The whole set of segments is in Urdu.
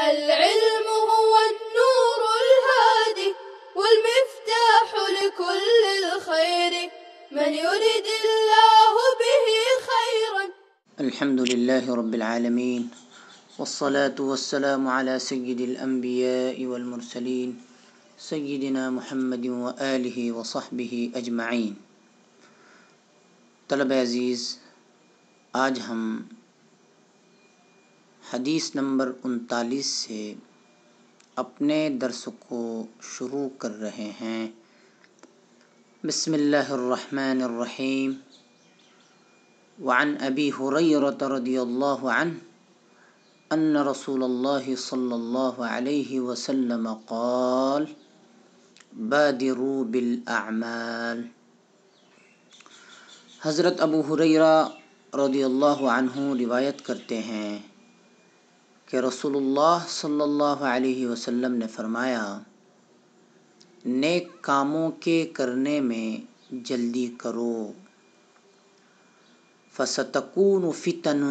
العلم هو النور الهادي والمفتاح لكل الخير من يرد الله به خيرا. الحمد لله رب العالمين والصلاة والسلام على سيد الأنبياء والمرسلين سيدنا محمد وآلہ وصحبہ اجمعین۔ طلبہ عزیز، آج ہم حدیث نمبر 39 سے اپنے درس کو شروع کر رہے ہیں۔ بسم اللہ الرحمن الرحیم۔ وعن ابی ہریرہ رضی اللہ عنہ ان رسول اللہ صلی اللہ علیہ وسلم قال بادروا بالاعمال۔ حضرت ابو ہریرہ رضی اللہ عنہ روایت کرتے ہیں کہ رسول اللہ صلی اللہ علیہ وسلم نے فرمایا، نیک کاموں کے کرنے میں جلدی کرو، فَسَتَكُونُ فِتَنٌ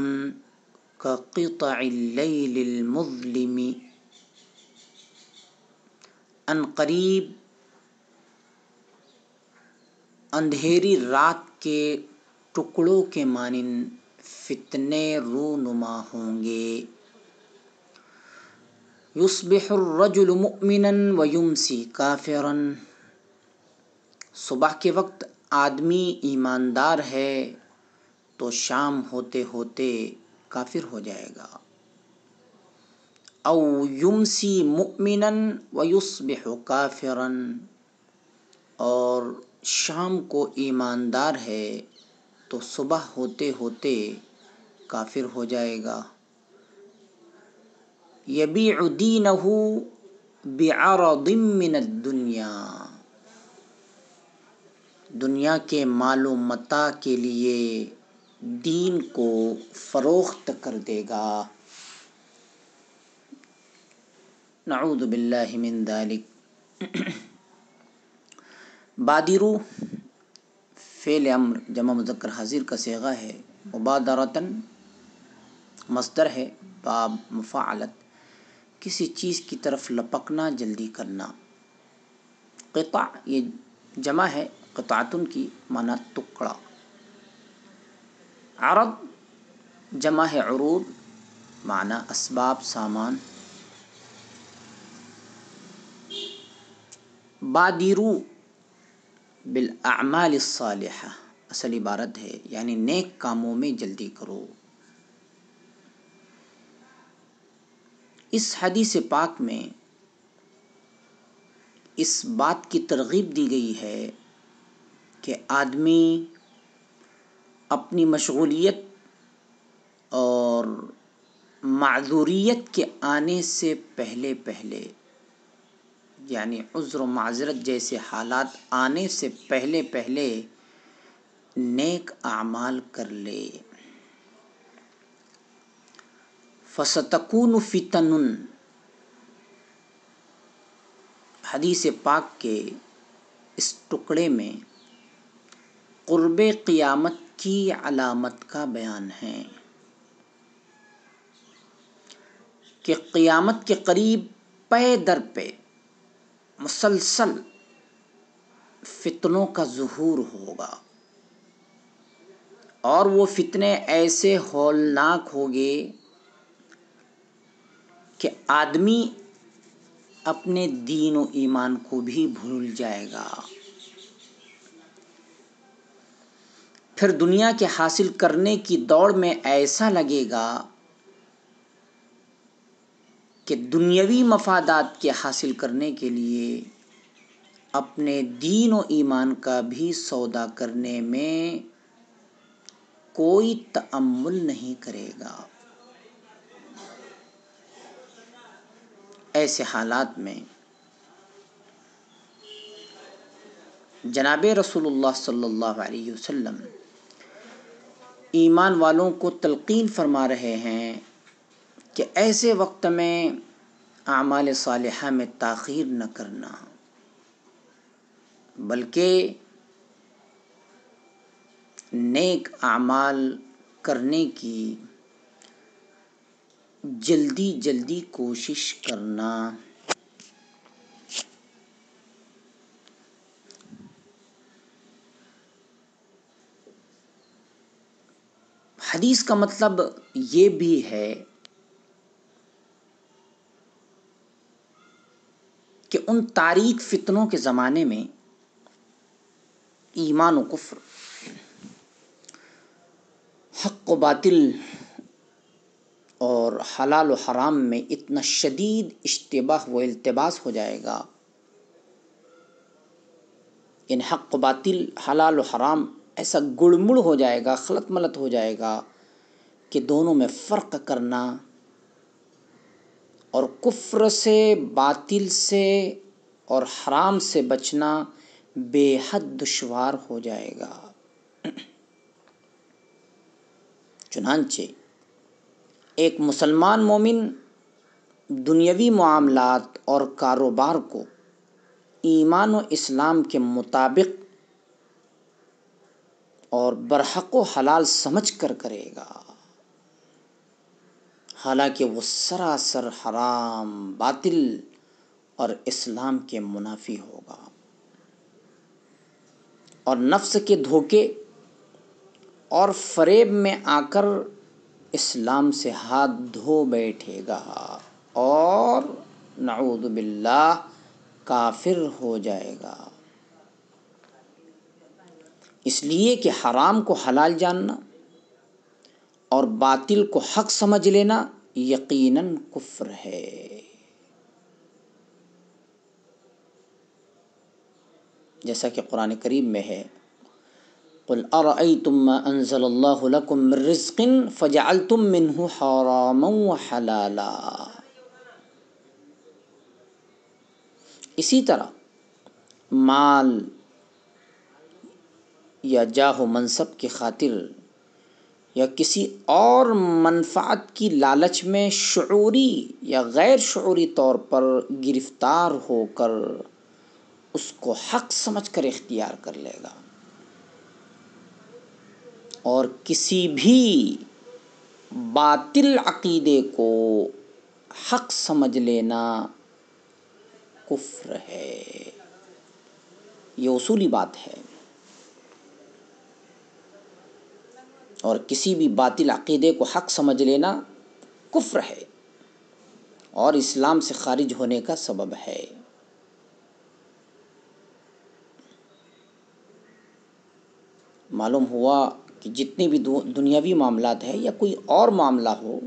كَقِطَعِ اللَّيْلِ الْمُظْلِمِ۔ ان قریب اندھیری رات کے ٹکڑوں کے مانند فتنے رونما ہوں گے۔ یصبح الرجل مؤمنا ویمسی کافرا۔ صبح کے وقت آدمی ایماندار ہے تو شام ہوتے ہوتے کافر ہو جائے گا۔ او یمسی مؤمنا ویصبح کافرا، اور شام کو ایماندار ہے تو صبح ہوتے ہوتے کافر ہو جائے گا۔ یبیع دینہ بعرض من الدنیا، دنیا کے مال و متاع کے لیے دین کو فروخت کر دے گا۔ نعوذ باللہ من ذلک۔ بادرو فعل امر جمع مذکر حاضر کا صیغہ ہے، مبادرتاً مصدر ہے، باب مفاعلت، کسی چیز کی طرف لپکنا، جلدی کرنا۔ قطع یہ جمع ہے قطعتن کی، معنی ٹکڑا۔ عرض جمع ہے عروض، معنی اسباب، سامان۔ بادروا بالاعمال الصالحہ اصل عبارت ہے، یعنی نیک کاموں میں جلدی کرو۔ اس حدیث پاک میں اس بات کی ترغیب دی گئی ہے کہ آدمی اپنی مشغولیت اور معذوریت کے آنے سے پہلے یعنی عذر و معذرت جیسے حالات آنے سے پہلے نیک اعمال کر لے۔ فَسَتَكُونُ فِتَنٌ، حدیث پاک کے اس ٹکڑے میں قرب قیامت کی علامت کا بیان ہے کہ قیامت کے قریب پے در پے مسلسل فتنوں کا ظہور ہوگا، اور وہ فتنے ایسے ہولناک ہوگے کہ آدمی اپنے دین و ایمان کو بھی بھول جائے گا۔ پھر دنیا کے حاصل کرنے کی دوڑ میں ایسا لگے گا کہ دنیاوی مفادات کے حاصل کرنے کے لیے اپنے دین و ایمان کا بھی سودا کرنے میں کوئی تأمل نہیں کرے گا۔ ایسے حالات میں جناب رسول اللہ صلی اللہ علیہ وسلم ایمان والوں کو تلقین فرما رہے ہیں کہ ایسے وقت میں اعمال صالحہ میں تاخیر نہ کرنا، بلکہ نیک اعمال کرنے کی جلدی جلدی کوشش کرنا. حدیث کا مطلب یہ بھی ہے کہ ان تاریک فتنوں کے زمانے میں ایمان و کفر، حق و باطل اور حلال و حرام میں اتنا شدید اشتباہ و التباس ہو جائے گا، ان حق و باطل، حلال و حرام ایسا گڑ مڑ ہو جائے گا، خلط ملط ہو جائے گا کہ دونوں میں فرق کرنا اور کفر سے، باطل سے اور حرام سے بچنا بے حد دشوار ہو جائے گا. چنانچہ ایک مسلمان مومن دنیاوی معاملات اور کاروبار کو ایمان و اسلام کے مطابق اور برحق و حلال سمجھ کر کرے گا، حالانکہ وہ سراسر حرام، باطل اور اسلام کے منافی ہوگا، اور نفس کے دھوکے اور فریب میں آ کر اسلام سے ہاتھ دھو بیٹھے گا اور نعوذ باللہ کافر ہو جائے گا. اس لیے کہ حرام کو حلال جاننا اور باطل کو حق سمجھ لینا یقیناً کفر ہے. جیسا کہ قرآن کریم میں ہے، قل ارأيتم ما انزل الله لكم من رزق فجعلتم منه حراما وحلالا. اسی طرح مال یا جاہ و منصب کی خاطر یا کسی اور منفعت کی لالچ میں شعوری یا غیر شعوری طور پر گرفتار ہو کر اس کو حق سمجھ کر اختیار کر لے گا، اور کسی بھی باطل عقیدے کو حق سمجھ لینا کفر ہے. یہ اصولی بات ہے، اور کسی بھی باطل عقیدے کو حق سمجھ لینا کفر ہے اور اسلام سے خارج ہونے کا سبب ہے. معلوم ہوا کہ جتنے بھی دنیاوی معاملات ہیں یا کوئی اور معاملہ ہو،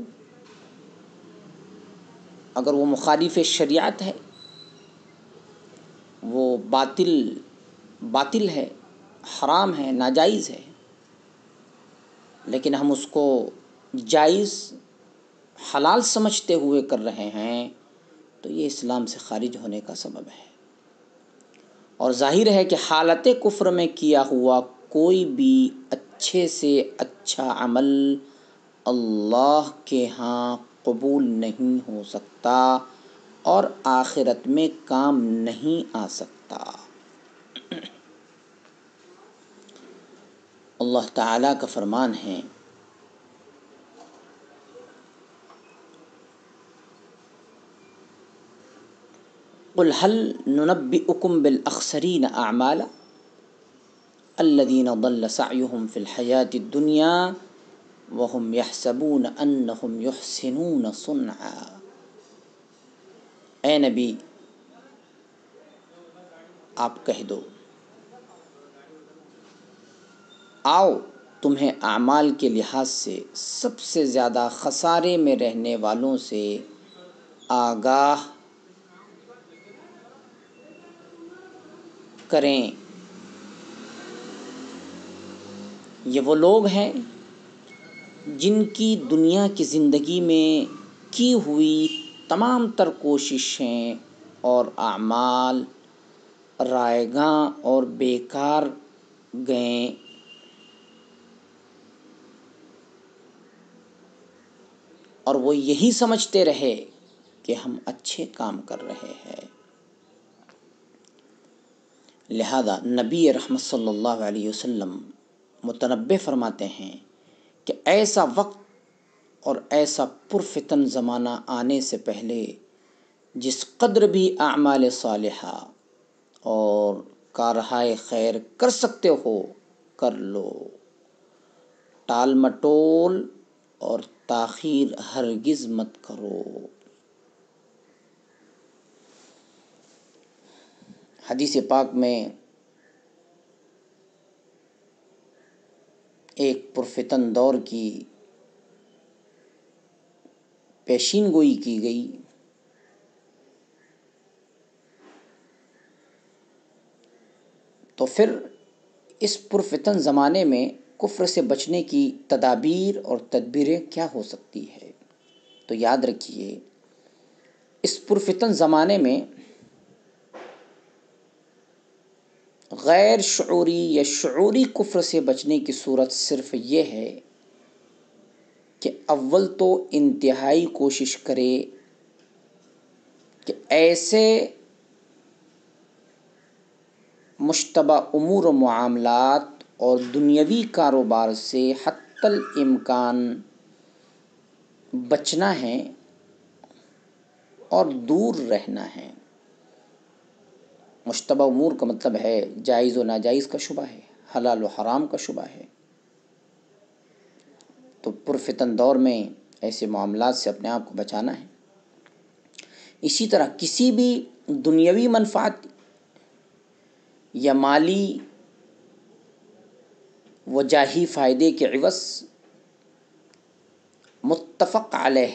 اگر وہ مخالف شریعت ہے، وہ باطل ہے، حرام ہے، ناجائز ہے، لیکن ہم اس کو جائز، حلال سمجھتے ہوئے کر رہے ہیں، تو یہ اسلام سے خارج ہونے کا سبب ہے. اور ظاہر ہے کہ حالت کفر میں کیا ہوا کوئی بھی اچھے سے اچھا عمل اللہ کے ہاں قبول نہیں ہو سکتا اور آخرت میں کام نہیں آ سکتا. اللہ تعالیٰ کا فرمان ہے، قل هل ننبئكم بالأخسرين أعمالا الذين ضل سعيهم في الحياة الدنيا وهم يحسبون أنهم يحسنون صنعا. اے نبی آپ کہہ دو، آؤ تمہیں اعمال کے لحاظ سے سب سے زیادہ خسارے میں رہنے والوں سے آگاہ کریں. یہ وہ لوگ ہیں جن کی دنیا کی زندگی میں کی ہوئی تمام تر کوششیں اور اعمال رائیگاں اور بیکار گئیں، اور وہ یہی سمجھتے رہے کہ ہم اچھے کام کر رہے ہیں. لہذا نبی رحمت صلی اللہ علیہ وسلم متنبہ فرماتے ہیں کہ ایسا وقت اور ایسا پرفتن زمانہ آنے سے پہلے جس قدر بھی اعمال صالحہ اور کارہائے خیر کر سکتے ہو کر لو، ٹال مٹول اور تاخیر ہرگز مت کرو۔ حدیث پاک میں ایک پرفتن دور کی پیشین گوئی کی گئی۔ تو پھر اس پرفتن زمانے میں کفر سے بچنے کی تدابیر اور تدبیریں کیا ہو سکتی ہے؟ تو یاد رکھیے، اس پرفتن زمانے میں غیر شعوری یا شعوری کفر سے بچنے کی صورت صرف یہ ہے کہ اول تو انتہائی کوشش کرے کہ ایسے مشتبہ امور و معاملات اور دنیاوی کاروبار سے حتی الامکان بچنا ہے اور دور رہنا ہے۔ مشتبہ امور کا مطلب ہے جائز و ناجائز کا شبہ ہے، حلال و حرام کا شبہ ہے۔ تو پرفتن دور میں ایسے معاملات سے اپنے آپ کو بچانا ہے۔ اسی طرح کسی بھی دنیاوی منفعت یا مالی و جاہی فائدے کے عوض متفق علیہ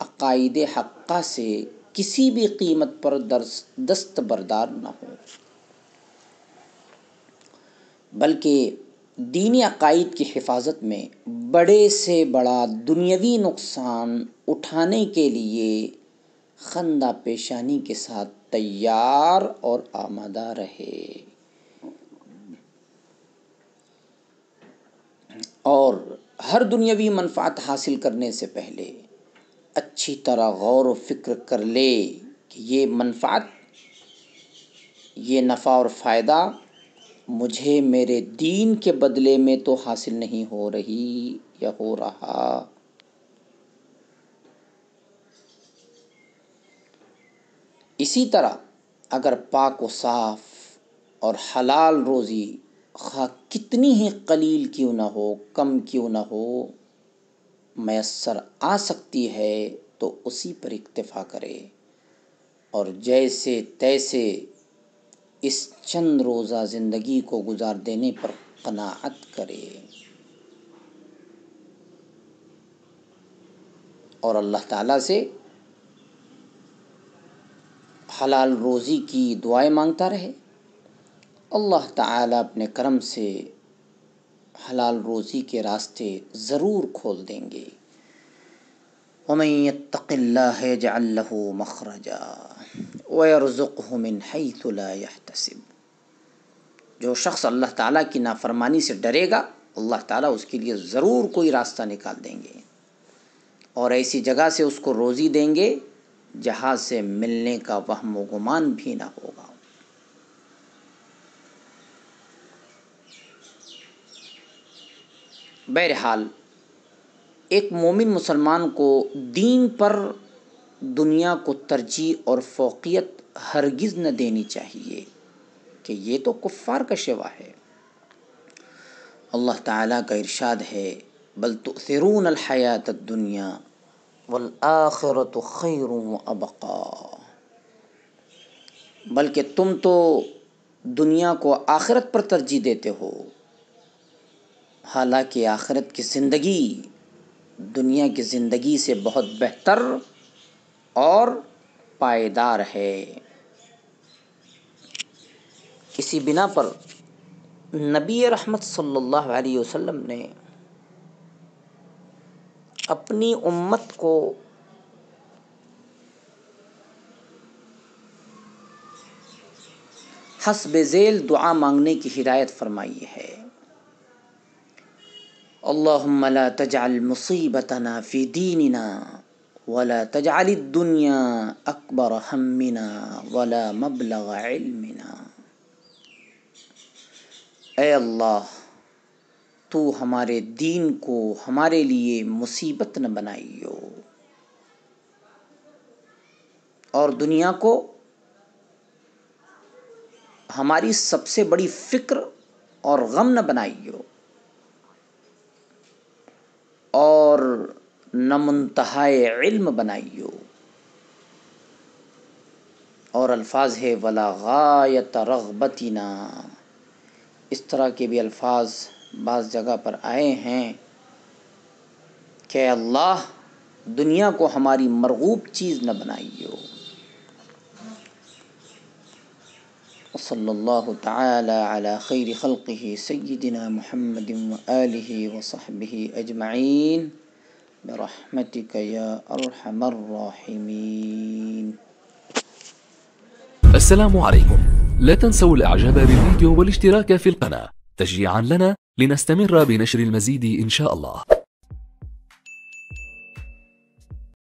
عقائد حقہ سے کسی بھی قیمت پر دستبردار نہ ہو، بلکہ دینی عقائد کی حفاظت میں بڑے سے بڑا دنیاوی نقصان اٹھانے کے لیے خندہ پیشانی کے ساتھ تیار اور آمادہ رہے، اور ہر دنیاوی منفعت حاصل کرنے سے پہلے اچھی طرح غور و فکر کر لے کہ یہ منفعت، یہ نفع اور فائدہ مجھے میرے دین کے بدلے میں تو حاصل نہیں ہو رہی یا ہو رہا۔ اسی طرح اگر پاک و صاف اور حلال روزی خواہ کتنی ہی قلیل کیوں نہ ہو، کم کیوں نہ ہو، میسر آ سکتی ہے تو اسی پر اکتفا کرے اور جیسے تیسے اس چند روزہ زندگی کو گزار دینے پر قناعت کرے، اور اللہ تعالیٰ سے حلال روزی کی دعائیں مانگتا رہے۔ اللہ تعالیٰ اپنے کرم سے حلال روزی کے راستے ضرور کھول دیں گے۔ وَمَن يَتَّقِ اللَّهَ يَجْعَل لَّهُ مَخْرَجًا وَيَرْزُقْهُ مِنْ حَيْثُ لَا يَحْتَسِبُ، جو شخص اللہ تعالیٰ کی نافرمانی سے ڈرے گا، اللہ تعالیٰ اس کے لیے ضرور کوئی راستہ نکال دیں گے اور ایسی جگہ سے اس کو روزی دیں گے جہاں سے ملنے کا وہم و گمان بھی نہ ہوگا۔ بہرحال ایک مومن مسلمان کو دین پر دنیا کو ترجیح اور فوقیت ہرگز نہ دینی چاہیے کہ یہ تو کفار کا شیوا ہے۔ اللہ تعالیٰ کا ارشاد ہے، بل تؤثرون الحیاۃ الدنیا والآخرۃ خیر وابقیٰ، بلکہ تم تو دنیا کو آخرت پر ترجیح دیتے ہو، حالانکہ آخرت کی زندگی دنیا کی زندگی سے بہت بہتر اور پائیدار ہے۔ اسی بنا پر نبی رحمت صلی اللہ علیہ وسلم نے اپنی امت کو حسب ذیل دعا مانگنے کی ہدایت فرمائی ہے۔ اللہم لا تجعل مصیبتنا فی دیننا ولا تجعل الدنیا اکبر ہمنا ولا مبلغ علمنا۔ اے اللہ، تو ہمارے دین کو ہمارے لیے مصیبت نہ بنائیو اور دنیا کو ہماری سب سے بڑی فکر اور غم نہ بنائیو اور نہ منتہائے علم بنائیو. اور الفاظ ہے ولا غایت رغبتنا. اس طرح کے بھی الفاظ بعض جگہ پر آئے ہیں کہ اللہ دنیا کو ہماری مرغوب چیز نہ بنائیو. صلی اللہ تعالی علی خیر خلقہ سیدنا محمد وآلہ وصحبہ اجمعین برحمتک یا ارحم الراحمین. السلام عليكم. لا تنسوا الاعجاب بالفيديو والاشتراك في القناة تشجيعا لنا لنستمر بنشر المزيد إن شاء الله.